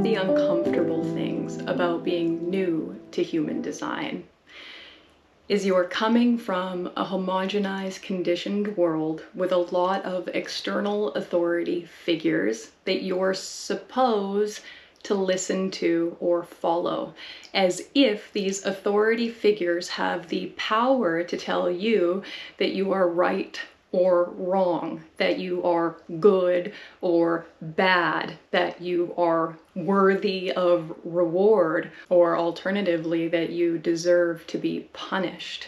of the uncomfortable things about being new to human design is you're coming from a homogenized, conditioned world with a lot of external authority figures that you're supposed to listen to or follow, as if these authority figures have the power to tell you that you are right or wrong, that you are good or bad, that you are worthy of reward, or alternatively, that you deserve to be punished.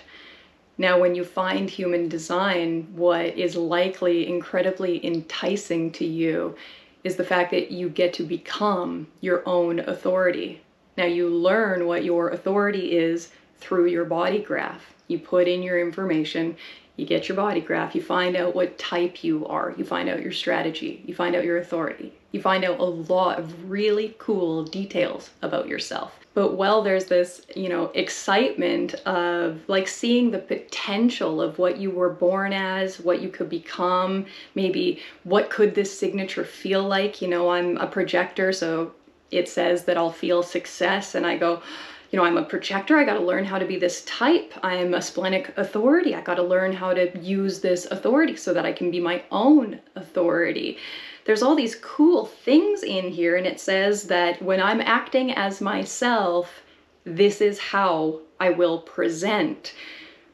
Now, when you find human design, what is likely incredibly enticing to you is the fact that you get to become your own authority. Now, you learn what your authority is through your body graph. You put in your information, you get your body graph, you find out what type you are, you find out your strategy, you find out your authority, you find out a lot of really cool details about yourself. But while there's this, excitement of like seeing the potential of what you were born as, what you could become, maybe what could this signature feel like? I'm a projector, so it says that I'll feel success, and I go, I'm a projector, I got to learn how to be this type. I am a splenic authority, I got to learn how to use this authority so that I can be my own authority. There's all these cool things in here, and it says that when I'm acting as myself, this is how I will present.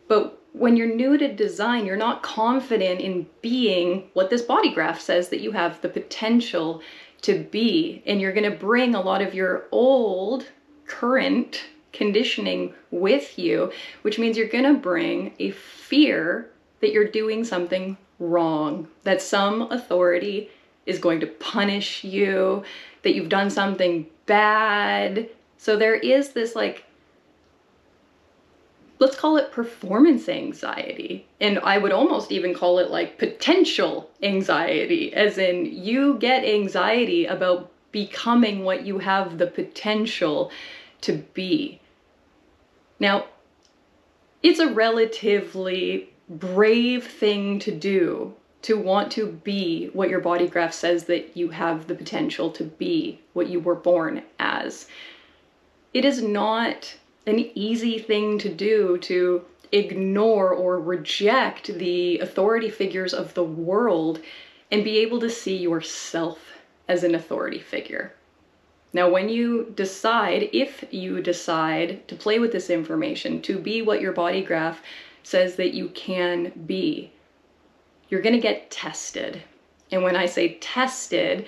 But when you're new to design, you're not confident in being what this body graph says that you have the potential to be, and you're going to bring a lot of your old current conditioning with you, which means you're going to bring a fear that you're doing something wrong, that some authority is going to punish you, that you've done something bad. So there is this, let's call it performance anxiety. And I would almost even call it potential anxiety, as in you get anxiety about becoming what you have the potential to be. Now, it's a relatively brave thing to do, to want to be what your body graph says that you have the potential to be, what you were born as. It is not an easy thing to do to ignore or reject the authority figures of the world and be able to see yourself as an authority figure. Now, when you decide, if you decide to play with this information, to be what your body graph says that you can be, you're going to get tested. And when I say tested,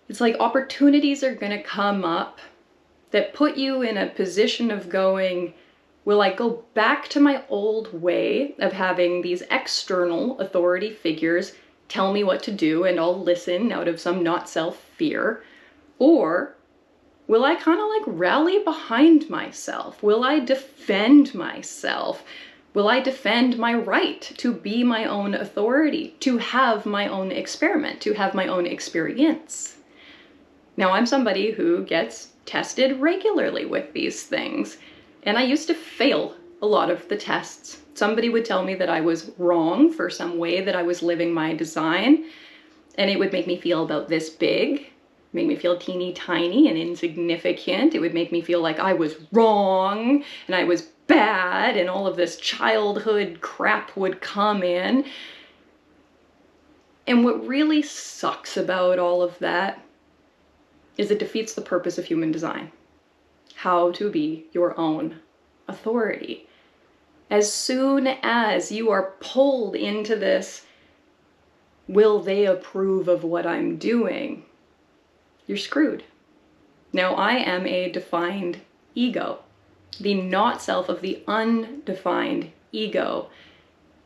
it's like opportunities are going to come up that put you in a position of going, will I go back to my old way of having these external authority figures tell me what to do and I'll listen out of some not self fear? Or will I kind of rally behind myself? Will I defend myself? Will I defend my right to be my own authority, to have my own experiment, to have my own experience? Now, I'm somebody who gets tested regularly with these things, and I used to fail a lot of the tests. Somebody would tell me that I was wrong for some way that I was living my design, and it would make me feel about this big, make me feel teeny tiny and insignificant. It would make me feel like I was wrong and I was bad, and all of this childhood crap would come in. And what really sucks about all of that is it defeats the purpose of human design. How to be your own authority. As soon as you are pulled into this, will they approve of what I'm doing? You're screwed. Now, I am a defined ego. The not self of the undefined ego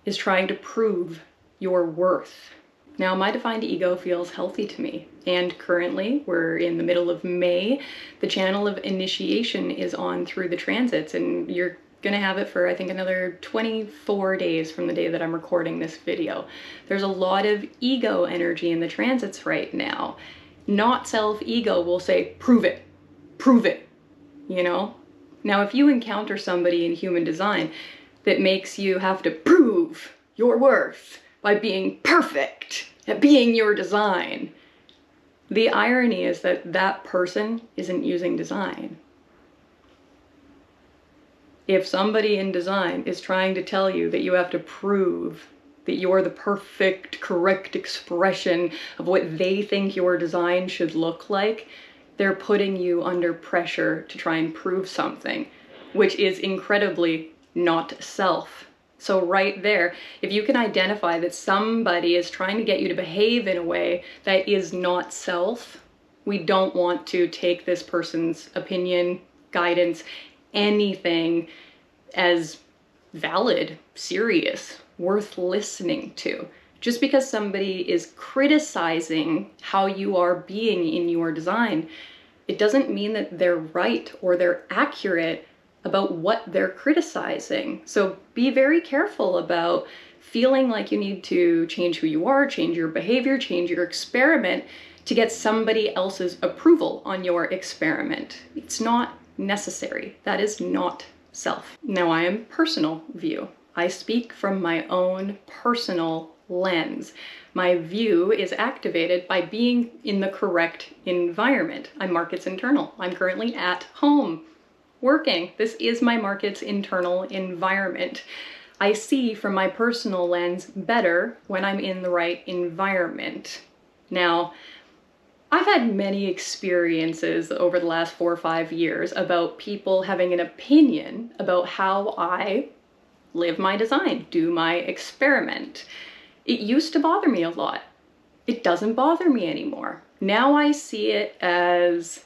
is trying to prove your worth. Now, my defined ego feels healthy to me, and currently we're in the middle of May. The channel of initiation is on through the transits, and you're gonna have it for, I think, another 24 days from the day that I'm recording this video. There's a lot of ego energy in the transits right now. Not self ego will say, prove it, Now, if you encounter somebody in human design that makes you have to prove your worth by being perfect at being your design, The irony is that that person isn't using design. If somebody in design is trying to tell you that you have to prove that you're the perfect, correct expression of what they think your design should look like, they're putting you under pressure to try and prove something, which is incredibly not self. So right there, if you can identify that somebody is trying to get you to behave in a way that is not self, we don't want to take this person's opinion, guidance, anything as valid, serious, worth listening to. Just because somebody is criticizing how you are being in your design, it doesn't mean that they're right or they're accurate about what they're criticizing. So be very careful about feeling like you need to change who you are, change your behavior, change your experiment to get somebody else's approval on your experiment. It's not necessary. That is not self. Now, I am personal view. I speak from my own personal lens. My view is activated by being in the correct environment. I'm markets internal. I'm currently at home working. This is my markets internal environment. I see from my personal lens better when I'm in the right environment. Now, I've had many experiences over the last 4 or 5 years about people having an opinion about how I live my design, do my experiment. It used to bother me a lot. It doesn't bother me anymore. Now I see it as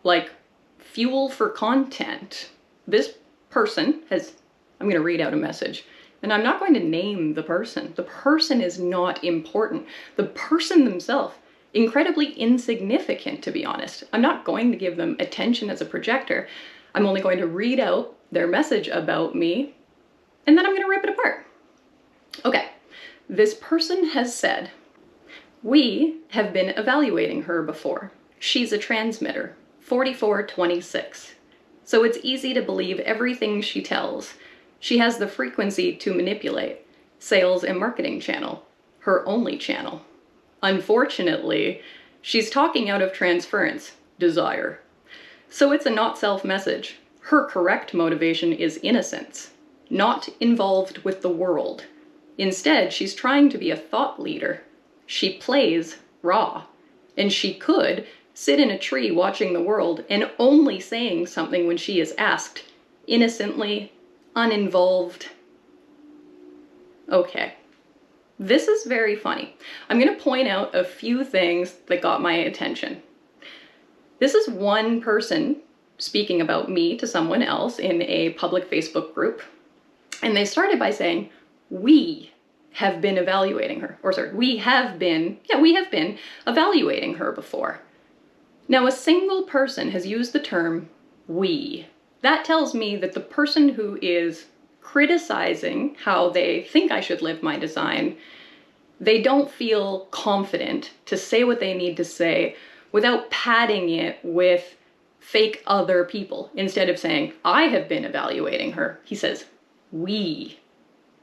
like fuel for content. This person has, I'm going to read out a message. And I'm not going to name the person. The person is not important. The person themselves, incredibly insignificant, to be honest. I'm not going to give them attention as a projector. I'm only going to read out their message about me, and then I'm going to rip it apart. Okay, this person has said, we have been evaluating her before. She's a transmitter, 4426. So it's easy to believe everything she tells. She has the frequency to manipulate. Sales and marketing channel, her only channel. Unfortunately, she's talking out of transference, desire. So it's a not self message. Her correct motivation is innocence, not involved with the world. Instead, she's trying to be a thought leader. She plays raw, and she could sit in a tree watching the world and only saying something when she is asked, innocently, uninvolved. Okay, this is very funny. I'm going to point out a few things that got my attention. This is one person speaking about me to someone else in a public Facebook group, and they started by saying, we have been evaluating her, or sorry, we have been evaluating her before. Now, a single person has used the term we. That tells me that the person who is criticizing how they think I should live my design, they don't feel confident to say what they need to say without padding it with fake other people. Instead of saying, I have been evaluating her, he says, we.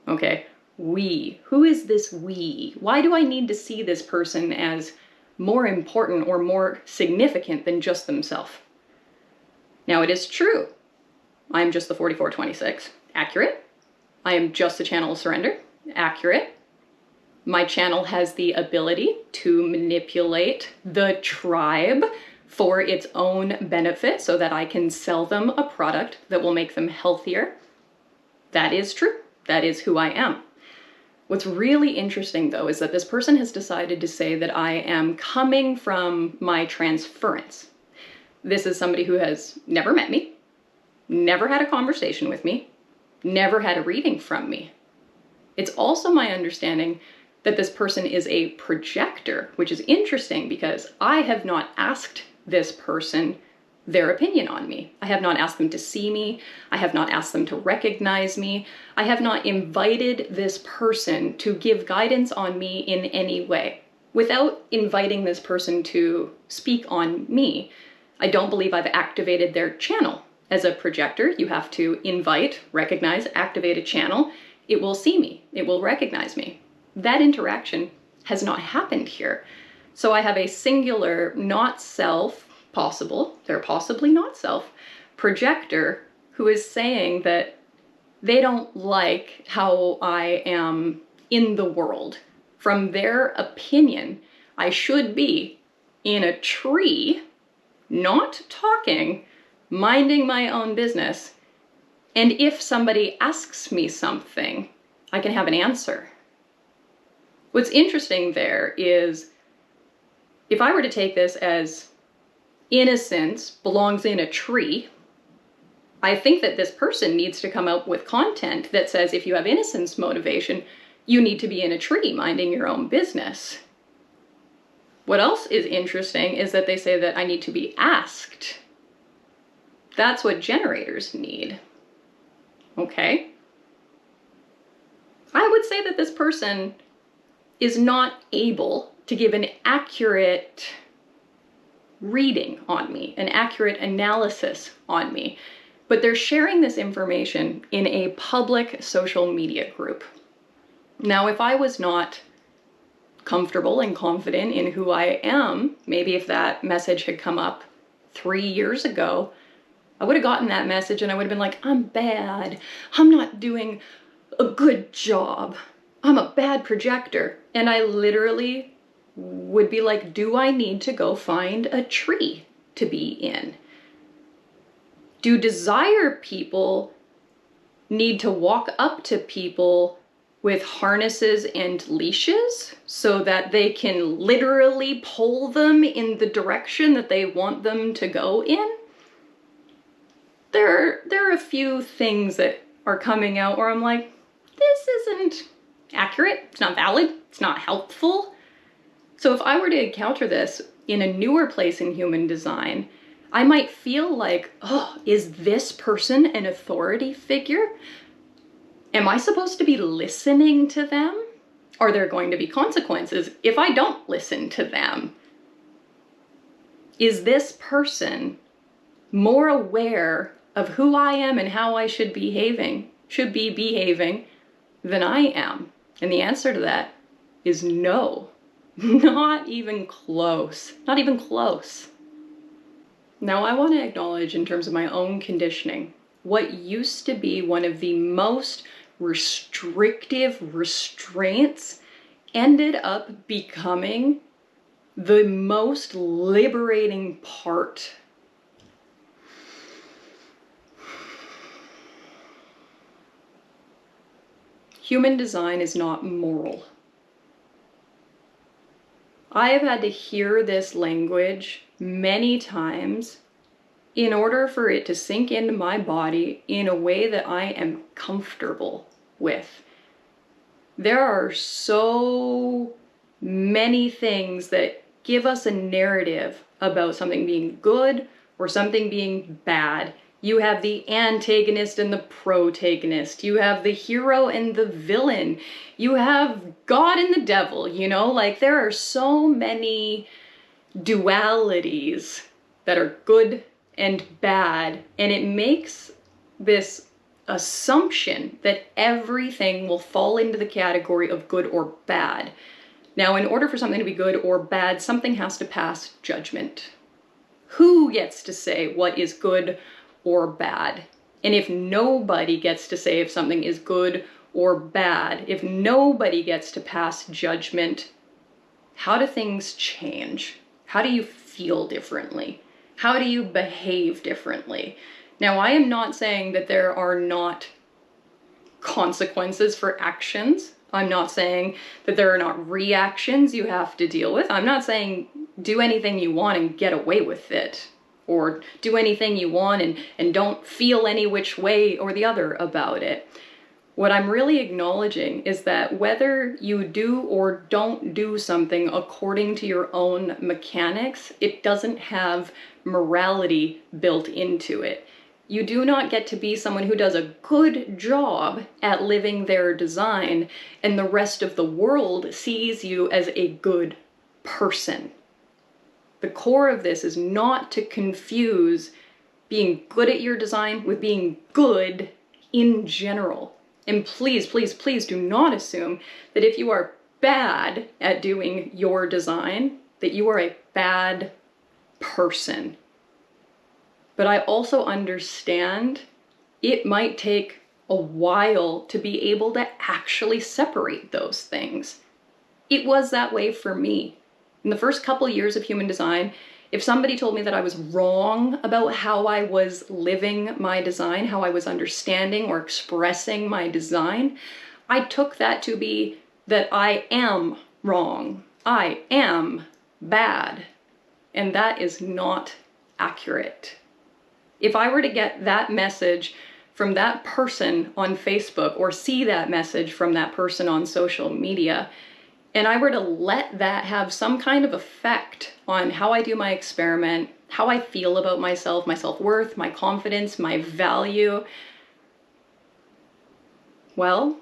Okay, we. Who is this we? Why do I need to see this person as more important or more significant than just themselves? Now, it is true. I'm just the 4426. Accurate. I am just a channel of surrender. Accurate. My channel has the ability to manipulate the tribe for its own benefit so that I can sell them a product that will make them healthier. That is true. That is who I am. What's really interesting, though, is that this person has decided to say that I am coming from my transference. This is somebody who has never met me, never had a conversation with me, never had a reading from me. It's also my understanding that this person is a projector, which is interesting because I have not asked this person their opinion on me. I have not asked them to see me. I have not asked them to recognize me. I have not invited this person to give guidance on me in any way. Without inviting this person to speak on me, I don't believe I've activated their channel. As a projector, you have to invite, recognize, activate a channel. It will see me. It will recognize me. That interaction has not happened here. So I have a singular, not self, they're possibly not self, projector who is saying that they don't like how I am in the world. From their opinion, I should be in a tree, not talking, minding my own business. And if somebody asks me something, I can have an answer. What's interesting there is, if I were to take this as innocence belongs in a tree, I think that this person needs to come up with content that says if you have innocence motivation, you need to be in a tree minding your own business. What else is interesting is that they say that I need to be asked. That's what generators need. Okay? I would say that this person is not able to give an accurate reading on me, an accurate analysis on me, but they're sharing this information in a public social media group. Now, if I was not comfortable and confident in who I am, maybe if that message had come up 3 years ago, I would have gotten that message and I would have been like, I'm bad, I'm not doing a good job, I'm a bad projector. And I literally would be like, do I need to go find a tree to be in? Do desire people need to walk up to people with harnesses and leashes so that they can literally pull them in the direction that they want them to go in? There are a few things that are coming out where I'm like, this isn't accurate, it's not valid, it's not helpful. So if I were to encounter this in a newer place in human design, I might feel like, oh, is this person an authority figure? Am I supposed to be listening to them? Are there going to be consequences if I don't listen to them? Is this person more aware of who I am and how I should be behaving than I am? And the answer to that is no. Not even close. Not even close. Now, I want to acknowledge, in terms of my own conditioning, what used to be one of the most restrictive restraints ended up becoming the most liberating part. Human design is not moral. I have had to hear this language many times in order for it to sink into my body in a way that I am comfortable with. There are so many things that give us a narrative about something being good or something being bad. You have the antagonist and the protagonist. You have the hero and the villain. You have God and the devil, you know? Like, there are so many dualities that are good and bad, and it makes this assumption that everything will fall into the category of good or bad. Now, in order for something to be good or bad, something has to pass judgment. Who gets to say what is good or bad? And if nobody gets to say if something is good or bad, if nobody gets to pass judgment, how do things change? How do you feel differently? How do you behave differently? Now, I am not saying that there are not consequences for actions. I'm not saying that there are not reactions you have to deal with. I'm not saying do anything you want and get away with it, or do anything you want and don't feel any which way or the other about it. What I'm really acknowledging is that whether you do or don't do something according to your own mechanics, it doesn't have morality built into it. You do not get to be someone who does a good job at living their design and the rest of the world sees you as a good person. The core of this is not to confuse being good at your design with being good in general. And please, please, please do not assume that if you are bad at doing your design, that you are a bad person. But I also understand it might take a while to be able to actually separate those things. It was that way for me. In the first couple years of human design, if somebody told me that I was wrong about how I was living my design, how I was understanding or expressing my design, I took that to be that I am wrong. I am bad. And that is not accurate. If I were to get that message from that person on Facebook or see that message from that person on social media, and I were to let that have some kind of effect on how I do my experiment, how I feel about myself, my self-worth, my confidence, my value, well,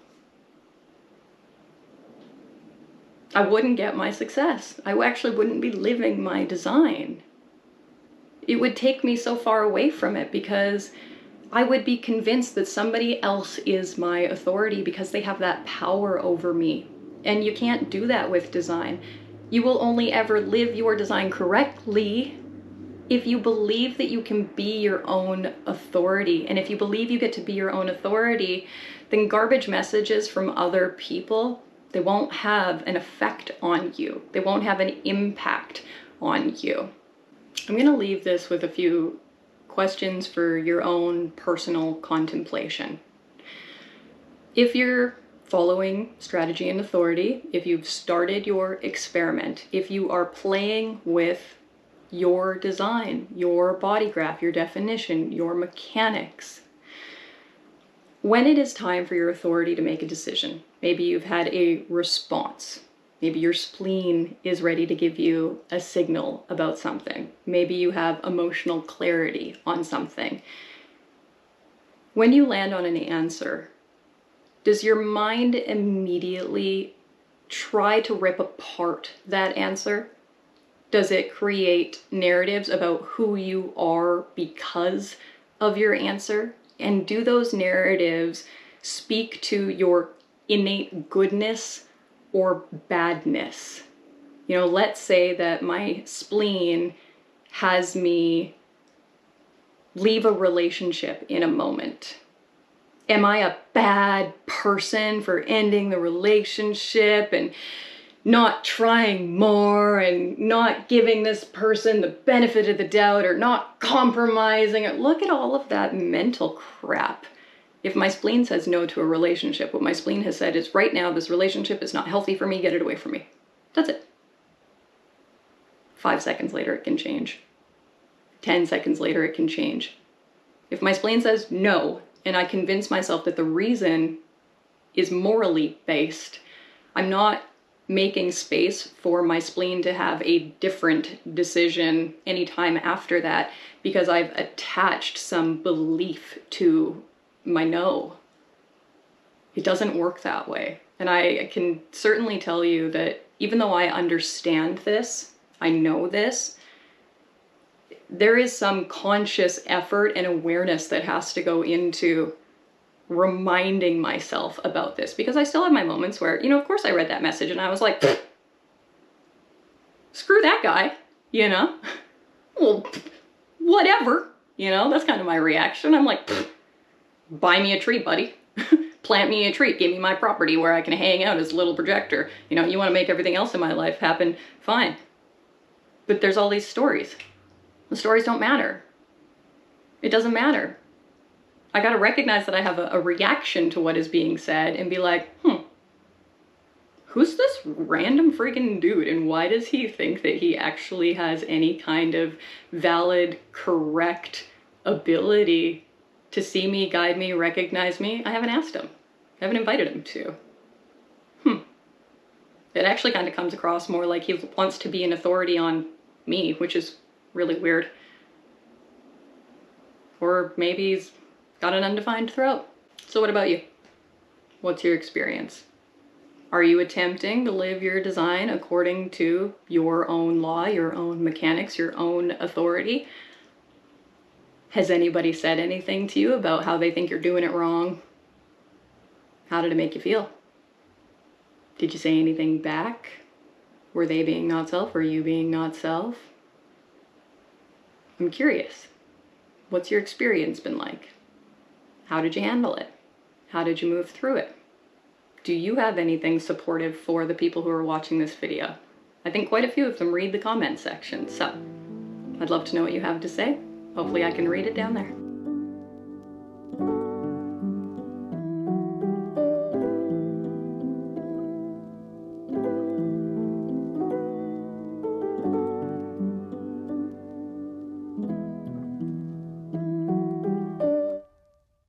I wouldn't get my success. I actually wouldn't be living my design. It would take me so far away from it because I would be convinced that somebody else is my authority because they have that power over me. And you can't do that with design. You will only ever live your design correctly if you believe that you can be your own authority. And if you believe you get to be your own authority, then garbage messages from other people, they won't have an effect on you. They won't have an impact on you. I'm going to leave this with a few questions for your own personal contemplation. If you're following strategy and authority, if you've started your experiment, if you are playing with your design, your body graph, your definition, your mechanics, when it is time for your authority to make a decision, maybe you've had a response, maybe your spleen is ready to give you a signal about something, maybe you have emotional clarity on something. When you land on an answer, does your mind immediately try to rip apart that answer? Does it create narratives about who you are because of your answer? And do those narratives speak to your innate goodness or badness? You know, let's say that my spleen has me leave a relationship in a moment. Am I a bad person for ending the relationship and not trying more and not giving this person the benefit of the doubt or not compromising? Look at all of that mental crap. If my spleen says no to a relationship, what my spleen has said is, right now, this relationship is not healthy for me, get it away from me. That's it. 5 seconds later, it can change. 10 seconds later, it can change. If my spleen says no, and I convince myself that the reason is morally based, I'm not making space for my spleen to have a different decision anytime after that because I've attached some belief to my no. It doesn't work that way. And I can certainly tell you that even though I understand this, I know this, there is some conscious effort and awareness that has to go into reminding myself about this, because I still have my moments where, you know, of course I read that message and I was like, screw that guy, you know? Well, whatever, you know, that's kind of my reaction. I'm like, buy me a tree, buddy. Plant me a tree, give me my property where I can hang out as a little projector. You know, you want to make everything else in my life happen, fine. But there's all these stories. The stories don't matter. It doesn't matter. I gotta recognize that I have a reaction to what is being said and be like, who's this random freaking dude and why does he think that he actually has any kind of valid, correct ability to see me, guide me, recognize me? I haven't asked him. I haven't invited him to. It actually kind of comes across more like he wants to be an authority on me, which is really weird. Or maybe he's got an undefined throat. So what about you? What's your experience? Are you attempting to live your design according to your own law, your own mechanics, your own authority? Has anybody said anything to you about how they think you're doing it wrong? How did it make you feel? Did you say anything back? Were they being not self? Were you being not self? I'm curious. What's your experience been like? How did you handle it? How did you move through it? Do you have anything supportive for the people who are watching this video? I think quite a few of them read the comment section, so I'd love to know what you have to say. Hopefully I can read it down there.